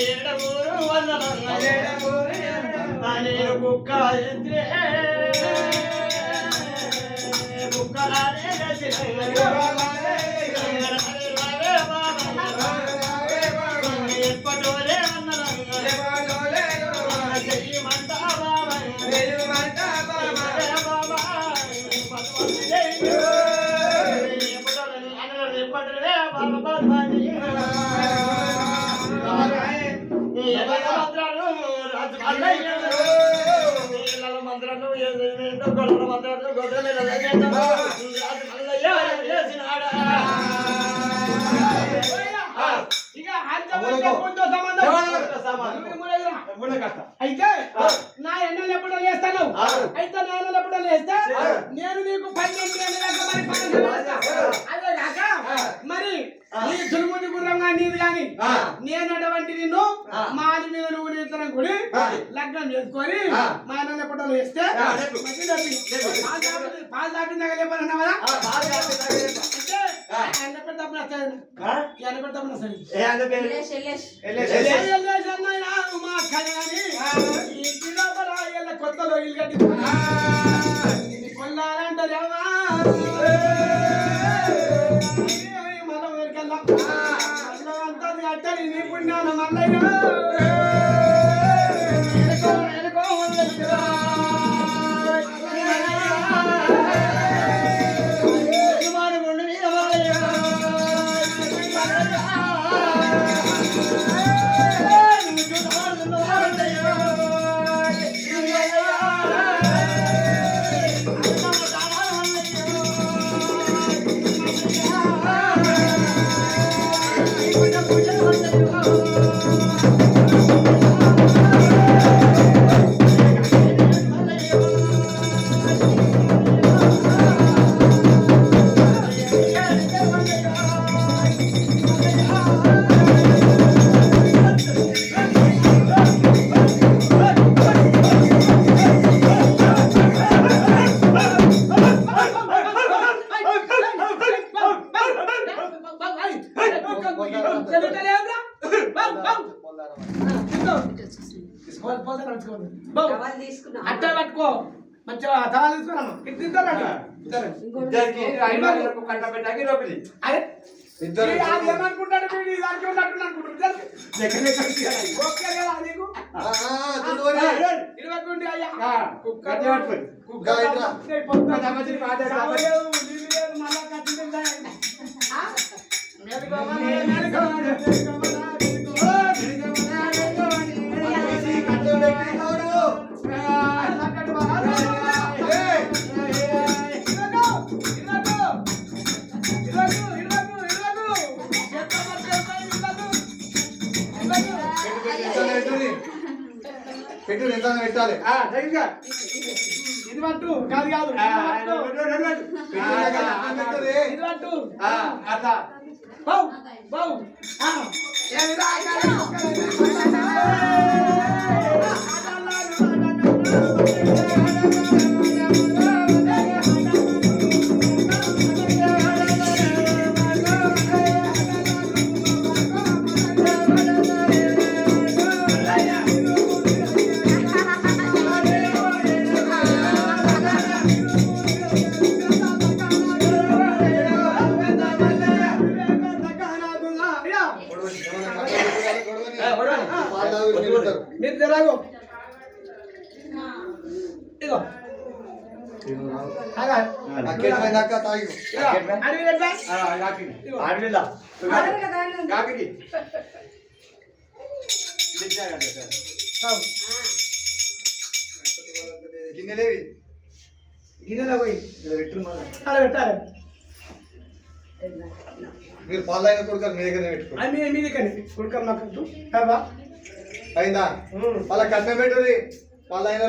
ఏడమూరు వందనంగా నేను కుక్క కుక్కలానే ఎప్పటోలే వందనంగా చెయ్యమంటా మంత్రాలు గొడవ మంత్రాలు అయితే నా ఎన్నెలు ఎప్పుడో లేస్తాను అయితే నా ఎన్నెలు ఎప్పుడో లేస్తే నేను నీకు 12 అదే కాక మరి నీ చురుముది గుర్రంగా నీది కానీ నేను అటువంటి నిన్ను మాది మీద నువ్వు నీతనం గుడి లగ్నం చేసుకొని మా ఎన్నెలు ఎప్పుడో లేస్తే పాలు దాపిందాక చెప్పాలన్నా కదా ఎన్న పెడతాప్పుడు వస్తాను ఎన్న పెడతాప్పుడు వస్తాను మా కళ్యాణి ఇంటి లోపల కొత్తలో ఇల్లు కట్టి కొల్లాలంటారు మనం వెనకెళ్ళాం అంతా అట్టని నీ పుణ్యాన మల్లయ్య అట్ట పట్టుకో మంచిగా తవాలు తీసుకున్నాము ఏమనుకుంటాడు దానికి ఉన్నట్టు అనుకుంటారు 20 అయ్యా పెట్టు నిజంగా పెట్టాలి ఇది పట్టు కాదు కాదు ఇది పట్టు అట్లా బావు బావు మీరు జరాగో ఇగో గిన్నెలేవి గిన్నెలో పోయి పెట్టాలి మీరు పాలు అయిన కొడుకు మీ దగ్గర పెట్టుకోండి మీ దగ్గర కొడుకు నాకు అయిందా వాళ్ళ కట్నం పెట్టుది వాళ్ళ అయిన